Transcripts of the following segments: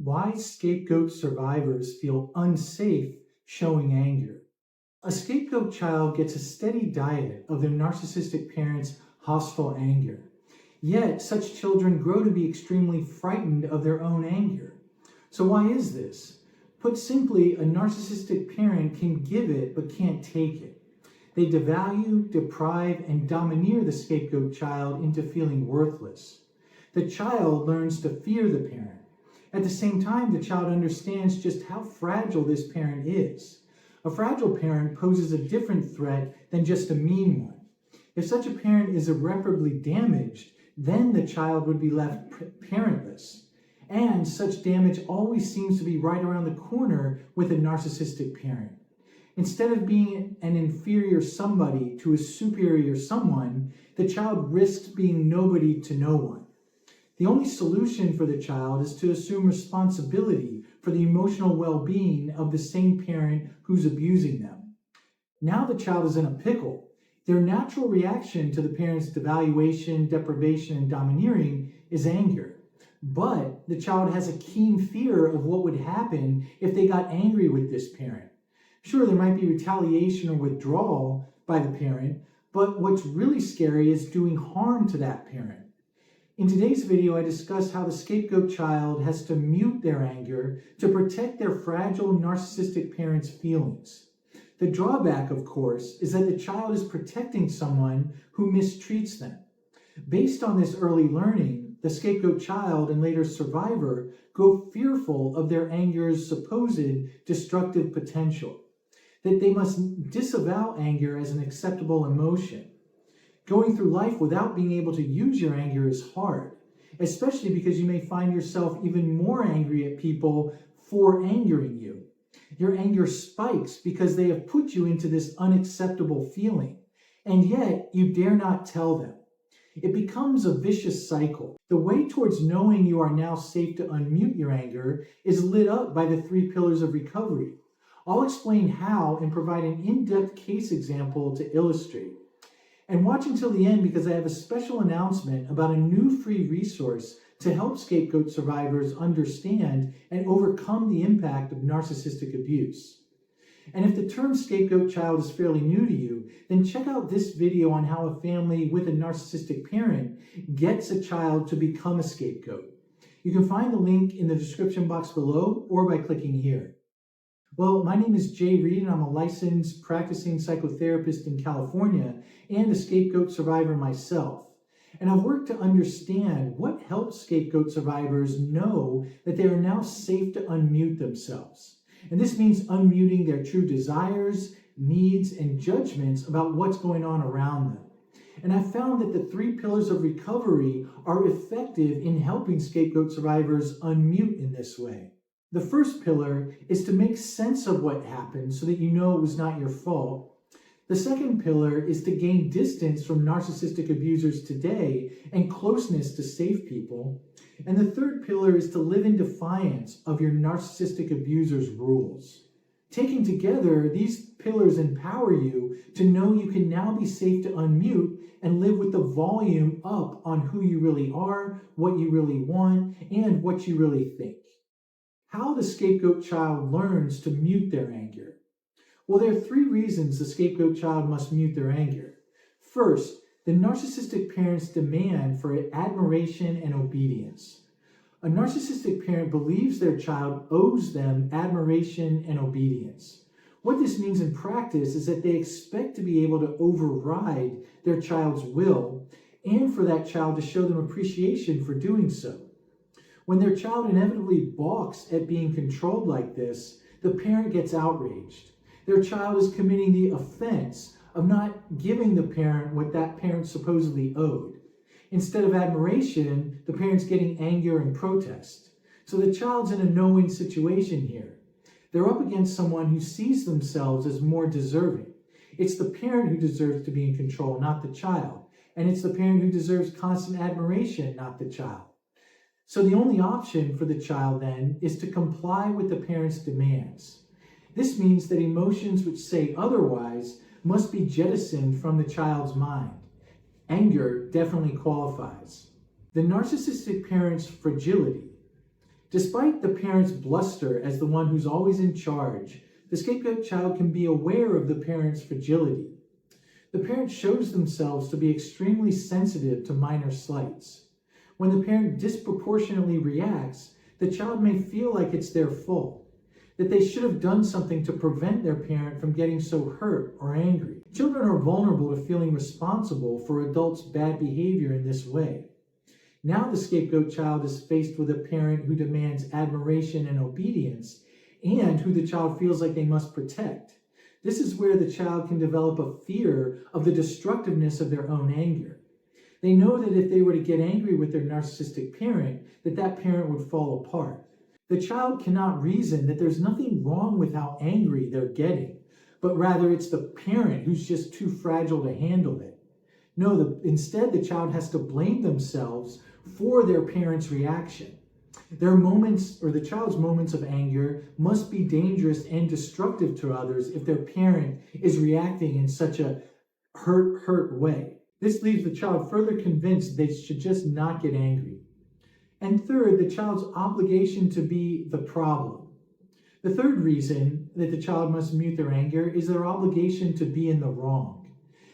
Why scapegoat survivors feel unsafe showing anger. A scapegoat child gets a steady diet of their narcissistic parents' hostile anger. Yet, such children grow to be extremely frightened of their own anger. So why is this? Put simply, a narcissistic parent can give it but can't take it. They devalue, deprive, and domineer the scapegoat child into feeling worthless. The child learns to fear the parent. At the same time, the child understands just how fragile this parent is. A fragile parent poses a different threat than just a mean one. If such a parent is irreparably damaged, then the child would be left parentless. And such damage always seems to be right around the corner with a narcissistic parent. Instead of being an inferior somebody to a superior someone, the child risks being nobody to no one. The only solution for the child is to assume responsibility for the emotional well-being of the same parent who's abusing them. Now the child is in a pickle. Their natural reaction to the parent's devaluation, deprivation, and domineering is anger. But the child has a keen fear of what would happen if they got angry with this parent. Sure, there might be retaliation or withdrawal by the parent, but what's really scary is doing harm to that parent. In today's video, I discuss how the scapegoat child has to mute their anger to protect their fragile narcissistic parents' feelings. The drawback, of course, is that the child is protecting someone who mistreats them. Based on this early learning, the scapegoat child and later survivor grow fearful of their anger's supposed destructive potential, that they must disavow anger as an acceptable emotion. Going through life without being able to use your anger is hard, especially because you may find yourself even more angry at people for angering you. Your anger spikes because they have put you into this unacceptable feeling, and yet you dare not tell them. It becomes a vicious cycle. The way towards knowing you are now safe to unmute your anger is lit up by the 3 pillars of recovery. I'll explain how and provide an in-depth case example to illustrate. And watch until the end because I have a special announcement about a new free resource to help scapegoat survivors understand and overcome the impact of narcissistic abuse. And if the term scapegoat child is fairly new to you, then check out this video on how a family with a narcissistic parent gets a child to become a scapegoat. You can find the link in the description box below or by clicking here. Well, my name is Jay Reed, and I'm a licensed practicing psychotherapist in California and a scapegoat survivor myself. And I've worked to understand what helps scapegoat survivors know that they are now safe to unmute themselves. And this means unmuting their true desires, needs, and judgments about what's going on around them. And I found that the 3 pillars of recovery are effective in helping scapegoat survivors unmute in this way. The first pillar is to make sense of what happened so that you know it was not your fault. The second pillar is to gain distance from narcissistic abusers today and closeness to safe people. And the third pillar is to live in defiance of your narcissistic abuser's rules. Taken together, these pillars empower you to know you can now be safe to unmute and live with the volume up on who you really are, what you really want, and what you really think. How the scapegoat child learns to mute their anger. Well, there are 3 reasons the scapegoat child must mute their anger. First, the narcissistic parent's demand for admiration and obedience. A narcissistic parent believes their child owes them admiration and obedience. What this means in practice is that they expect to be able to override their child's will and for that child to show them appreciation for doing so. When their child inevitably balks at being controlled like this, the parent gets outraged. Their child is committing the offense of not giving the parent what that parent supposedly owed. Instead of admiration, the parent's getting anger and protest. So the child's in a no-win situation here. They're up against someone who sees themselves as more deserving. It's the parent who deserves to be in control, not the child. And it's the parent who deserves constant admiration, not the child. So the only option for the child then is to comply with the parent's demands. This means that emotions which say otherwise must be jettisoned from the child's mind. Anger definitely qualifies. The narcissistic parent's fragility. Despite the parent's bluster as the one who's always in charge, the scapegoat child can be aware of the parent's fragility. The parent shows themselves to be extremely sensitive to minor slights. When the parent disproportionately reacts, the child may feel like it's their fault, that they should have done something to prevent their parent from getting so hurt or angry. Children are vulnerable to feeling responsible for adults' bad behavior in this way. Now the scapegoat child is faced with a parent who demands admiration and obedience, and who the child feels like they must protect. This is where the child can develop a fear of the destructiveness of their own anger. They know that if they were to get angry with their narcissistic parent, that parent would fall apart. The child cannot reason that there's nothing wrong with how angry they're getting, but rather it's the parent who's just too fragile to handle it. No, instead the child has to blame themselves for their parent's reaction. Their moments, or the child's moments of anger, must be dangerous and destructive to others if their parent is reacting in such a hurt way. This leaves the child further convinced they should just not get angry. And third, the child's obligation to be the problem. The third reason that the child must mute their anger is their obligation to be in the wrong.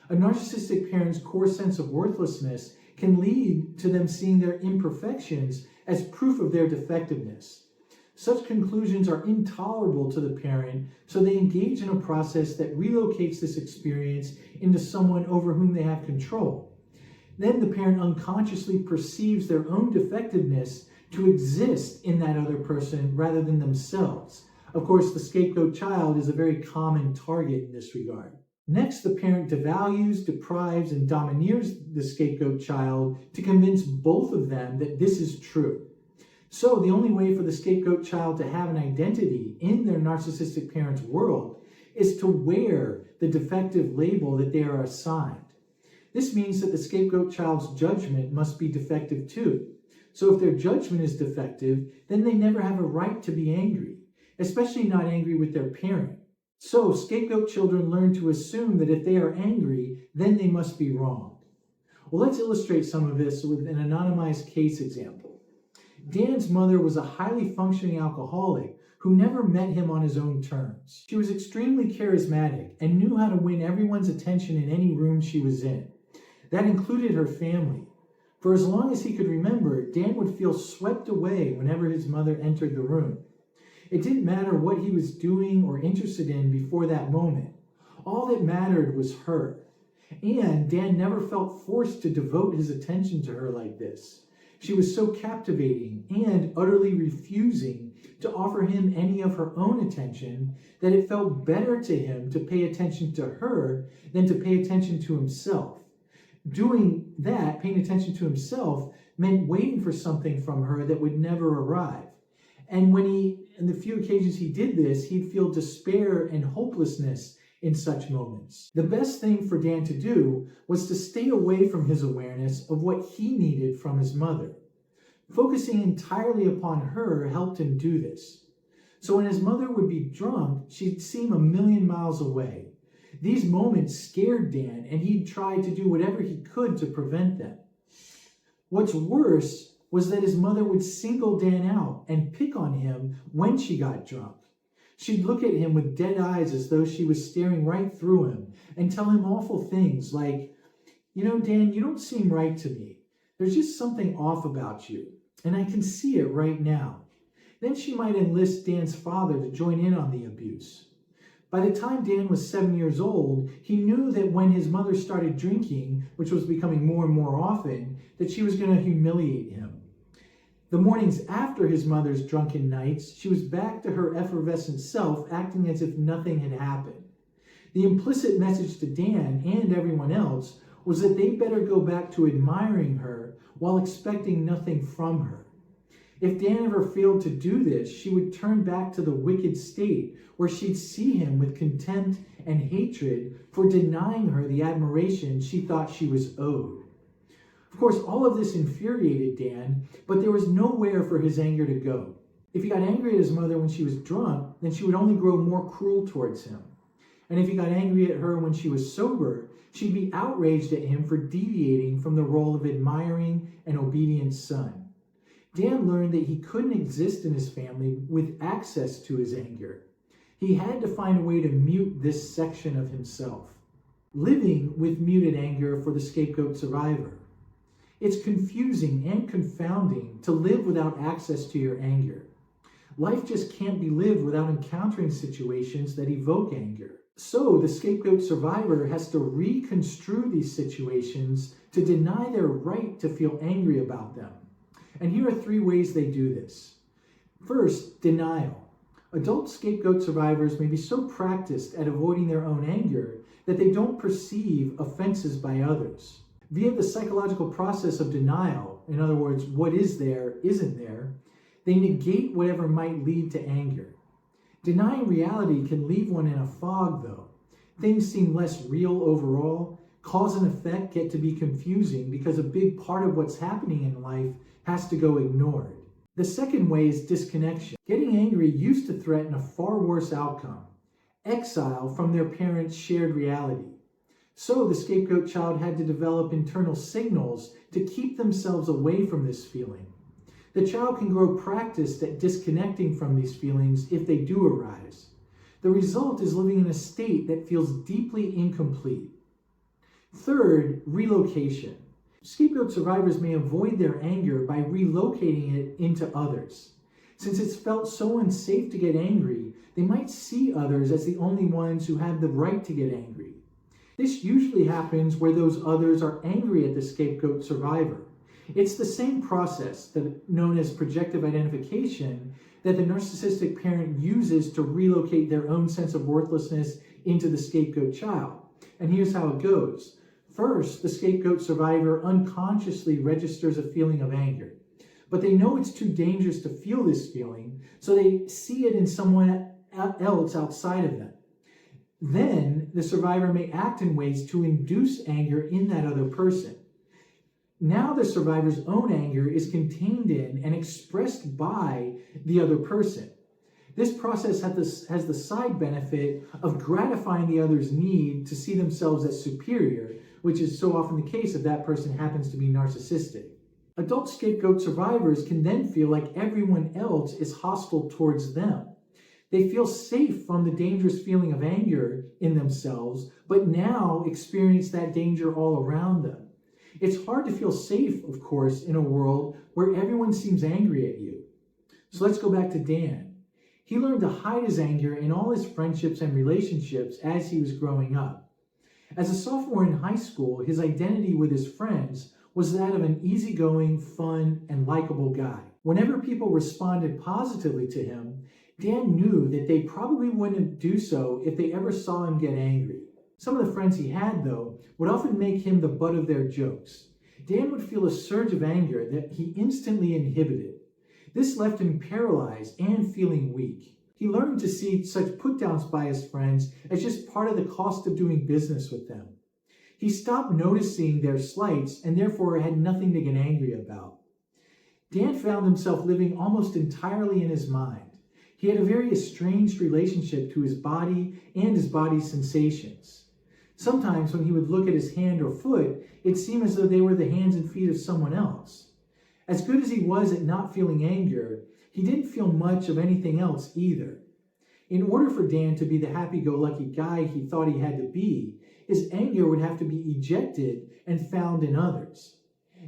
A narcissistic parent's core sense of worthlessness can lead to them seeing their imperfections as proof of their defectiveness. Such conclusions are intolerable to the parent, so they engage in a process that relocates this experience into someone over whom they have control. Then the parent unconsciously perceives their own defectiveness to exist in that other person rather than themselves. Of course, the scapegoat child is a very common target in this regard. Next, the parent devalues, deprives, and domineers the scapegoat child to convince both of them that this is true. So the only way for the scapegoat child to have an identity in their narcissistic parent's world is to wear the defective label that they are assigned. This means that the scapegoat child's judgment must be defective too. So if their judgment is defective, then they never have a right to be angry, especially not angry with their parent. So scapegoat children learn to assume that if they are angry, then they must be wrong. Well, let's illustrate some of this with an anonymized case example. Dan's mother was a highly functioning alcoholic who never met him on his own terms. She was extremely charismatic and knew how to win everyone's attention in any room she was in. That included her family. For as long as he could remember, Dan would feel swept away whenever his mother entered the room. It didn't matter what he was doing or interested in before that moment. All that mattered was her. And Dan never felt forced to devote his attention to her like this. She was so captivating and utterly refusing to offer him any of her own attention that it felt better to him to pay attention to her than to pay attention to himself. Doing that, paying attention to himself, meant waiting for something from her that would never arrive. And in the few occasions he did this, he'd feel despair and hopelessness in such moments. The best thing for Dan to do was to stay away from his awareness of what he needed from his mother. Focusing entirely upon her helped him do this. So when his mother would be drunk, she'd seem a million miles away. These moments scared Dan, and he'd try to do whatever he could to prevent them. What's worse was that his mother would single Dan out and pick on him when she got drunk. She'd look at him with dead eyes as though she was staring right through him and tell him awful things like, "You know, Dan, you don't seem right to me. There's just something off about you, and I can see it right now." Then she might enlist Dan's father to join in on the abuse. By the time Dan was 7 years old, he knew that when his mother started drinking, which was becoming more and more often, that she was going to humiliate him. The mornings after his mother's drunken nights, she was back to her effervescent self, acting as if nothing had happened. The implicit message to Dan and everyone else was that they better go back to admiring her while expecting nothing from her. If Dan ever failed to do this, she would turn back to the wicked state where she'd see him with contempt and hatred for denying her the admiration she thought she was owed. Of course, all of this infuriated Dan, but there was nowhere for his anger to go. If he got angry at his mother when she was drunk, then she would only grow more cruel towards him. And if he got angry at her when she was sober, she'd be outraged at him for deviating from the role of admiring and obedient son. Dan learned that he couldn't exist in his family with access to his anger. He had to find a way to mute this section of himself. Living with muted anger for the scapegoat survivor. It's confusing and confounding to live without access to your anger. Life just can't be lived without encountering situations that evoke anger. So the scapegoat survivor has to reconstrue these situations to deny their right to feel angry about them. And here are 3 ways they do this. First, denial. Adult scapegoat survivors may be so practiced at avoiding their own anger that they don't perceive offenses by others. Via the psychological process of denial, in other words, what is there isn't there, they negate whatever might lead to anger. Denying reality can leave one in a fog, though. Things seem less real overall. Cause and effect get to be confusing because a big part of what's happening in life has to go ignored. The second way is disconnection. Getting angry used to threaten a far worse outcome: exile from their parents' shared reality. So the scapegoat child had to develop internal signals to keep themselves away from this feeling. The child can grow practiced at disconnecting from these feelings if they do arise. The result is living in a state that feels deeply incomplete. Third, relocation. Scapegoat survivors may avoid their anger by relocating it into others. Since it's felt so unsafe to get angry, they might see others as the only ones who have the right to get angry. This usually happens where those others are angry at the scapegoat survivor. It's the same process, known as projective identification, that the narcissistic parent uses to relocate their own sense of worthlessness into the scapegoat child. And here's how it goes. First, the scapegoat survivor unconsciously registers a feeling of anger, but they know it's too dangerous to feel this feeling, so they see it in someone else outside of them. Then, the survivor may act in ways to induce anger in that other person. Now the survivor's own anger is contained in and expressed by the other person. This process has the side benefit of gratifying the other's need to see themselves as superior, which is so often the case if that person happens to be narcissistic. Adult scapegoat survivors can then feel like everyone else is hostile towards them. They feel safe from the dangerous feeling of anger in themselves, but now experience that danger all around them. It's hard to feel safe, of course, in a world where everyone seems angry at you. So let's go back to Dan. He learned to hide his anger in all his friendships and relationships as he was growing up. As a sophomore in high school, his identity with his friends was that of an easygoing, fun, and likable guy. Whenever people responded positively to him, Dan knew that they probably wouldn't do so if they ever saw him get angry. Some of the friends he had, though, would often make him the butt of their jokes. Dan would feel a surge of anger that he instantly inhibited. This left him paralyzed and feeling weak. He learned to see such put-downs by his friends as just part of the cost of doing business with them. He stopped noticing their slights and therefore had nothing to get angry about. Dan found himself living almost entirely in his mind. He had a very estranged relationship to his body and his body's sensations. Sometimes when he would look at his hand or foot, it seemed as though they were the hands and feet of someone else. As good as he was at not feeling anger, he didn't feel much of anything else either. In order for Dan to be the happy-go-lucky guy he thought he had to be, his anger would have to be ejected and found in others.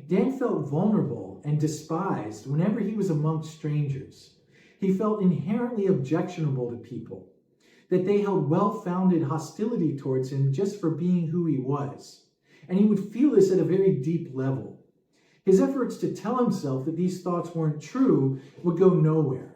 Dan felt vulnerable and despised whenever he was amongst strangers. He felt inherently objectionable to people, that they held well-founded hostility towards him just for being who he was. And he would feel this at a very deep level. His efforts to tell himself that these thoughts weren't true would go nowhere.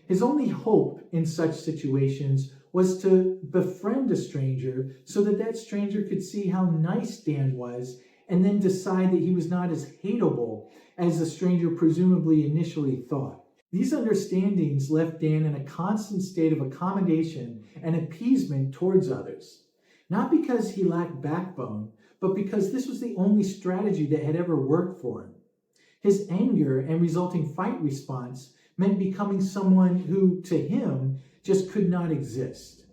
His only hope in such situations was to befriend a stranger so that that stranger could see how nice Dan was and then decide that he was not as hateable as the stranger presumably initially thought. These understandings left Dan in a constant state of accommodation and appeasement towards others, not because he lacked backbone, but because this was the only strategy that had ever worked for him. His anger and resulting fight response meant becoming someone who, to him, just could not exist.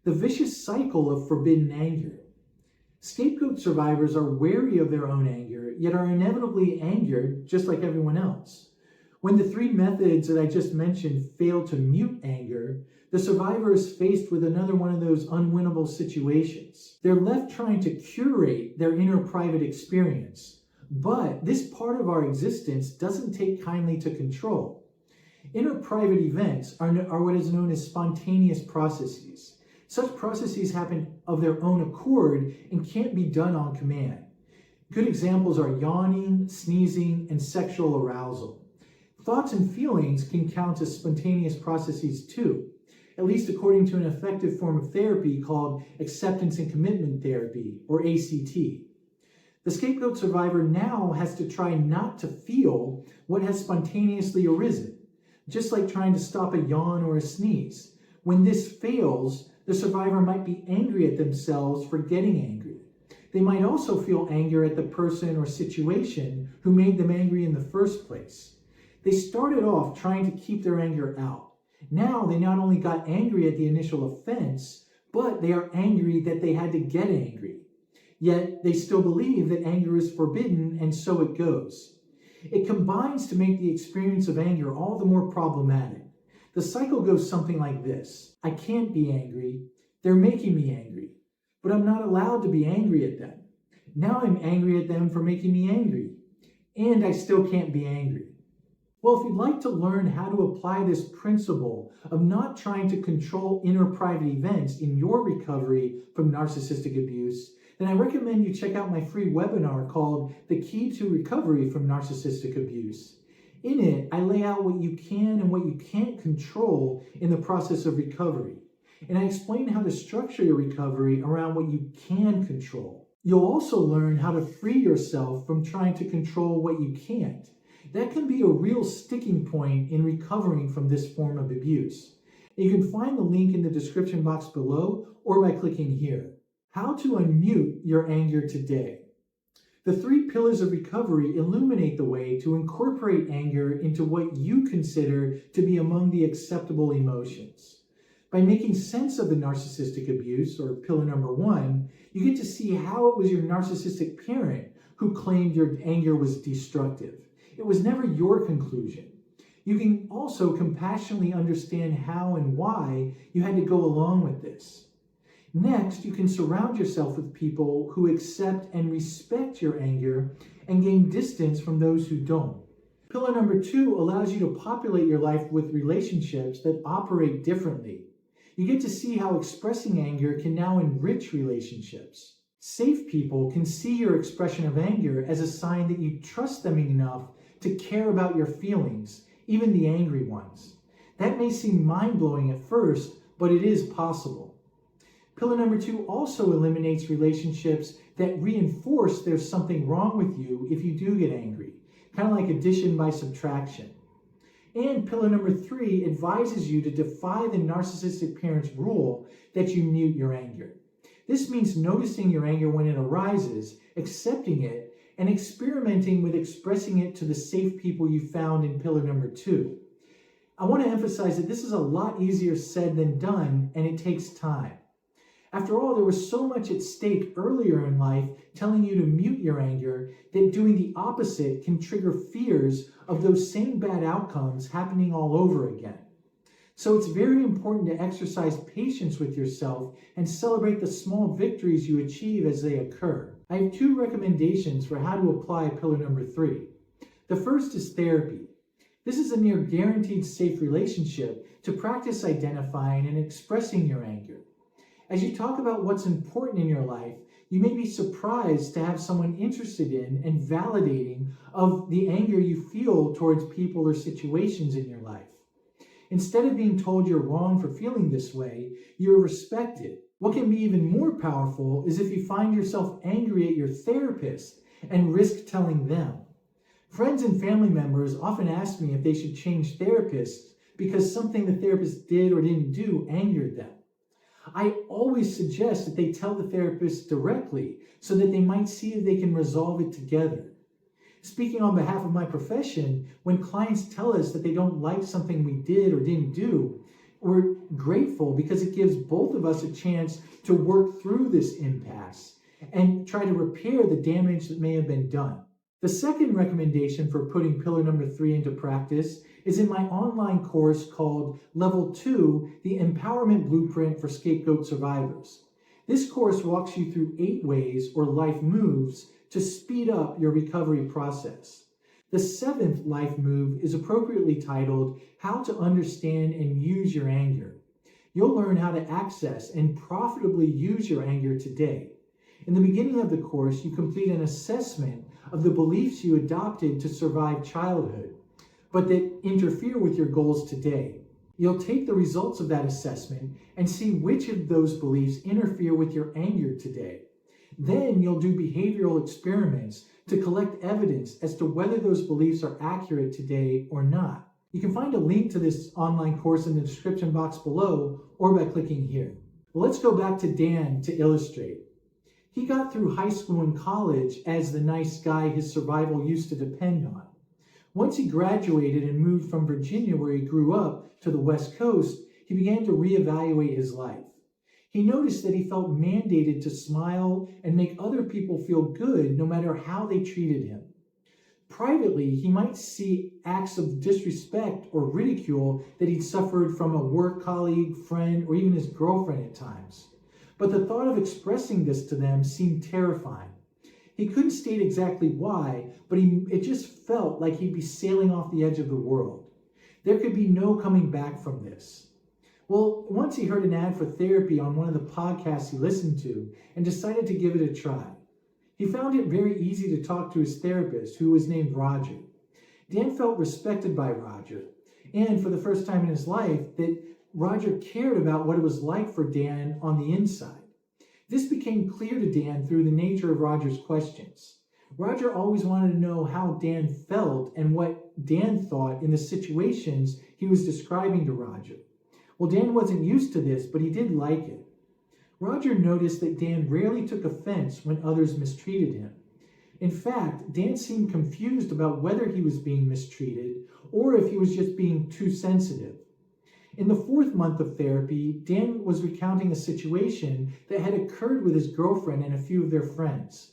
The vicious cycle of forbidden anger. Scapegoat survivors are wary of their own anger, yet are inevitably angered just like everyone else. When the three methods that I just mentioned fail to mute anger, the survivor is faced with another one of those unwinnable situations. They're left trying to curate their inner private experience, but this part of our existence doesn't take kindly to control. Inner private events are what is known as spontaneous processes. Such processes happen of their own accord and can't be done on command. Good examples are yawning, sneezing, and sexual arousal. Thoughts and feelings can count as spontaneous processes too, at least according to an effective form of therapy called acceptance and commitment therapy, or ACT. The scapegoat survivor now has to try not to feel what has spontaneously arisen, just like trying to stop a yawn or a sneeze. When this fails, the survivor might be angry at themselves for getting angry. They might also feel anger at the person or situation who made them angry in the first place. They started off trying to keep their anger out. Now they not only got angry at the initial offense, but they are angry that they had to get angry. Yet they still believe that anger is forbidden, and so it goes. It combines to make the experience of anger all the more problematic. The cycle goes something like this. I can't be angry. They're making me angry, but I'm not allowed to be angry at them. Now I'm angry at them for making me angry, and I still can't be angry. Well, if you'd like to learn how to apply this principle of not trying to control inner private events in your recovery from narcissistic abuse, then I recommend you check out my free webinar called The Key to Recovery from Narcissistic Abuse. In it, I lay out what you can and what you can't control in the process of recovery. And I explain how to structure your recovery around what you can control. You'll also learn how to free yourself from trying to control what you can't. That can be a real sticking point in recovering from this form of abuse. You can find the link in the description box below or by clicking here. How to unmute your anger today. The 3 pillars of recovery illuminate the way to incorporate anger into what you consider to be among the acceptable emotions. By making sense of the narcissistic abuse, or pillar number 1, you get to see how it was your narcissistic parent who claimed your anger was destructive. It was never your conclusion. You can also compassionately understand how and why you had to go along with this. Next, you can surround yourself with people who accept and respect your anger and gain distance from those who don't. Pillar number 2 allows you to populate your life with relationships that operate differently. You get to see how expressing anger can now enrich relationships. Safe people can see your expression of anger as a sign that you trust them enough to care about your feelings, even the angry ones. That may seem mind-blowing at first, but it is possible. Pillar number 2 also eliminates relationships that reinforce there's something wrong with you if you do get angry, kind of like addition by subtraction. And pillar number 3 advises you to defy the narcissistic parent's rule that you mute your anger. This means noticing your anger when it arises, accepting it, and experimenting with expressing it to the safe people you found in pillar number 2. I want to emphasize that this is a lot easier said than done, and it takes time. After all, there was so much at stake earlier in life telling you to mute your anger that doing the opposite can trigger fears of those same bad outcomes happening all over again. So it's very important to exercise patience with yourself and celebrate the small victories you achieve as they occur. I have 2 recommendations for how to apply pillar number 3. The first is therapy. This is a near guaranteed safe relationship to practice identifying and expressing your anger. As you talk about what's important in your life, you may be surprised to have someone interested in and validating of the anger you feel towards people or situations in your life. Instead of being told you're wrong for feeling this way, you're respected. What can be even more powerful is if you find yourself angry at your therapist and risk telling them. Friends and family members often ask me if they should change therapists because something the therapist did or didn't do angered them. I always suggest that they tell the therapist directly so that they might see if they can resolve it together. Speaking on behalf of my profession, when clients tell us that they don't like something we did or didn't do, we're grateful because it gives both of us a chance to work through this impasse and try to repair the damage that may have been done. The second recommendation for putting pillar number 3 into practice is in my online course called Level 2, the Empowerment Blueprint for Scapegoat Survivors. This course walks you through 8 ways or life moves to speed up your recovery process. The 7th life move is appropriately titled How to Understand and Use Your Anger. You'll learn how to access and profitably use your anger today. In the beginning of the course, you complete an assessment of the beliefs you adopted to survive childhood, but that interfere with your goals today. You'll take the results of that assessment and see which of those beliefs interfere with your anger today. Then you'll do behavioral experiments to collect evidence as to whether those beliefs are accurate today or not. You can find a link to this online course in the description box below or by clicking here. Well, let's go back to Dan to illustrate. He got through high school and college as the nice guy his survival used to depend on. Once he graduated and moved from Virginia, where he grew up, to the West Coast, he began to reevaluate his life. He noticed that he felt mandated to smile and make other people feel good no matter how they treated him. Privately, he might see acts of disrespect or ridicule that he'd suffered from a work colleague, friend, or even his girlfriend at times. But the thought of expressing this to them seemed terrifying. He couldn't state exactly why, but it just felt like he'd be sailing off the edge of the world. There could be no coming back from this. Well, once he heard an ad for therapy on one of the podcasts he listened to and decided to give it a try. He found it very easy to talk to his therapist, who was named Roger. Dan felt respected by Roger, and for the first time in his life, that Roger cared about what it was like for Dan on the inside. This became clear to Dan through the nature of Roger's questions. Roger always wanted to know how Dan felt and what Dan thought in the situations he was describing to Roger. Well, Dan wasn't used to this, but he did like it. Roger noticed that Dan rarely took offense when others mistreated him. In fact, Dan seemed confused about whether he was being mistreated or if he was just being too sensitive. In the 4th month of therapy, Dan was recounting a situation that had occurred with his girlfriend and a few of their friends.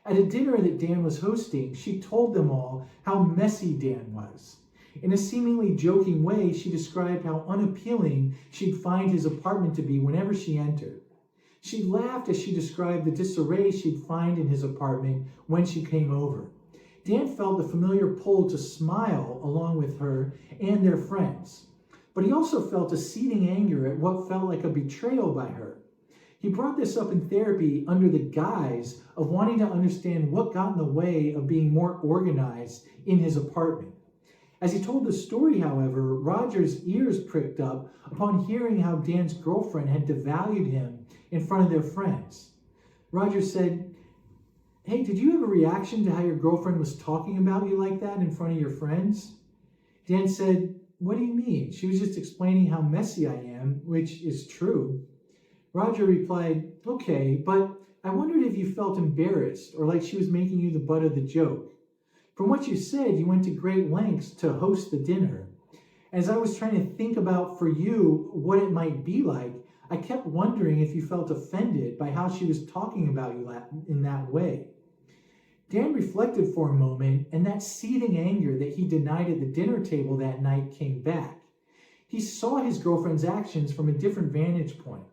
At a dinner that Dan was hosting, she told them all how messy Dan was. In a seemingly joking way, she described how unappealing she'd find his apartment to be whenever she entered. She laughed as she described the disarray she'd find in his apartment when she came over. Dan felt the familiar pull to smile along with her and their friends. But he also felt a seething anger at what felt like a betrayal by her. He brought this up in therapy under the guise of wanting to understand what got in the way of being more organized in his apartment. As he told the story, however, Roger's ears pricked up upon hearing how Dan's girlfriend had devalued him in front of their friends. Roger said, "Hey, did you have a reaction to how your girlfriend was talking about you like that in front of your friends?" Dan said, "What do you mean? She was just explaining how messy I am," which is true. Roger replied, "Okay, but I wondered if you felt embarrassed or like she was making you the butt of the joke. From what you said, you went to great lengths to host the dinner. As I was trying to think about for you what it might be like, I kept wondering if you felt offended by how she was talking about you in that way." Dan reflected for a moment, and that seething anger that he denied at the dinner table that night came back. He saw his girlfriend's actions from a different vantage point,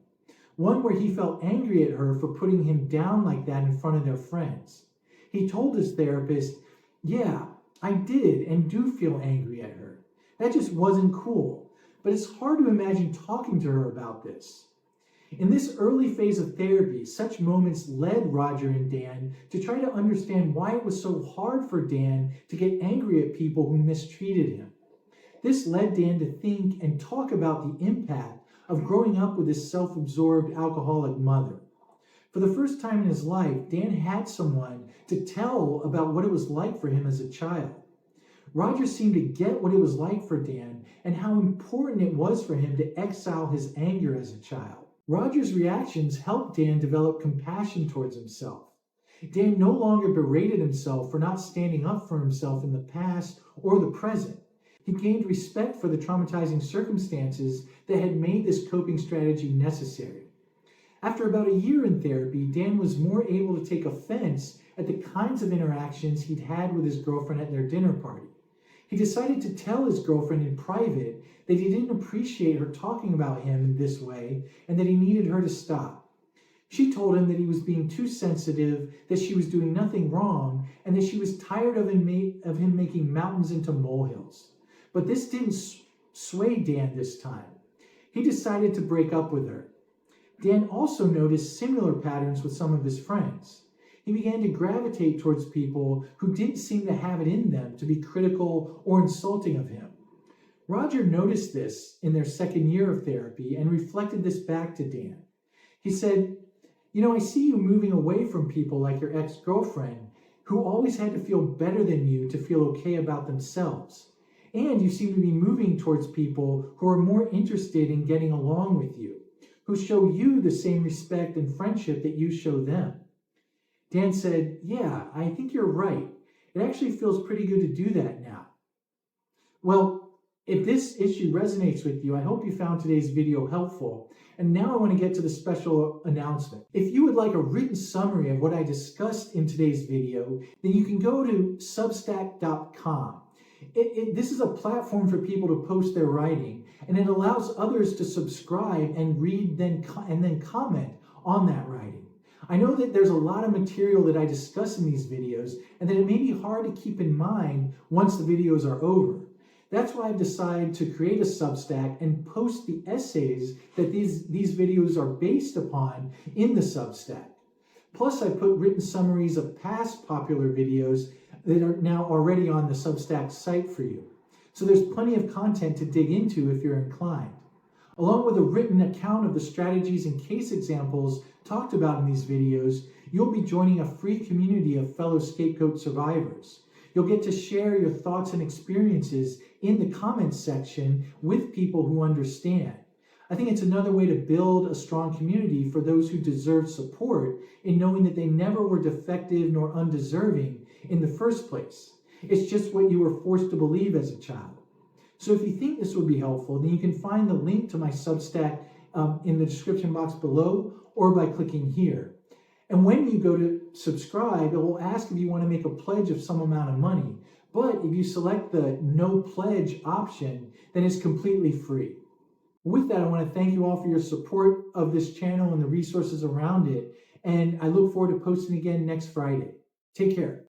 one where he felt angry at her for putting him down like that in front of their friends. He told his therapist, "Yeah, I did and do feel angry at her. That just wasn't cool, but it's hard to imagine talking to her about this." In this early phase of therapy, such moments led Roger and Dan to try to understand why it was so hard for Dan to get angry at people who mistreated him. This led Dan to think and talk about the impact of growing up with his self-absorbed alcoholic mother. For the first time in his life, Dan had someone to tell about what it was like for him as a child. Roger seemed to get what it was like for Dan and how important it was for him to exile his anger as a child. Roger's reactions helped Dan develop compassion towards himself. Dan no longer berated himself for not standing up for himself in the past or the present. He gained respect for the traumatizing circumstances that had made this coping strategy necessary. After about a year in therapy, Dan was more able to take offense at the kinds of interactions he'd had with his girlfriend at their dinner party. He decided to tell his girlfriend in private that he didn't appreciate her talking about him in this way and that he needed her to stop. She told him that he was being too sensitive, that she was doing nothing wrong, and that she was tired of him making mountains into molehills. But this didn't sway Dan this time. He decided to break up with her. Dan also noticed similar patterns with some of his friends. He began to gravitate towards people who didn't seem to have it in them to be critical or insulting of him. Roger noticed this in their second year of therapy and reflected this back to Dan. He said, I see you moving away from people like your ex-girlfriend who always had to feel better than you to feel okay about themselves. And you seem to be moving towards people who are more interested in getting along with you, who show you the same respect and friendship that you show them. Dan said, yeah, I think you're right. It actually feels pretty good to do that now. Well, if this issue resonates with you, I hope you found today's video helpful. And now I want to get to the special announcement. If you would like a written summary of what I discussed in today's video, then you can go to substack.com. This is a platform for people to post their writing, and it allows others to subscribe and read and then comment on that writing. I know that there's a lot of material that I discuss in these videos, and that it may be hard to keep in mind once the videos are over. That's why I've decided to create a Substack and post the essays that these videos are based upon in the Substack. Plus, I put written summaries of past popular videos that are now already on the Substack site for you. So there's plenty of content to dig into if you're inclined. Along with a written account of the strategies and case examples talked about in these videos, you'll be joining a free community of fellow scapegoat survivors. You'll get to share your thoughts and experiences in the comments section with people who understand. I think it's another way to build a strong community for those who deserve support in knowing that they never were defective nor undeserving in the first place. It's just what you were forced to believe as a child. So if you think this would be helpful, then you can find the link to my Substack in the description box below or by clicking here. And when you go to subscribe, it will ask if you want to make a pledge of some amount of money. But if you select the no pledge option, then it's completely free. With that, I want to thank you all for your support of this channel and the resources around it. And I look forward to posting again next Friday. Take care.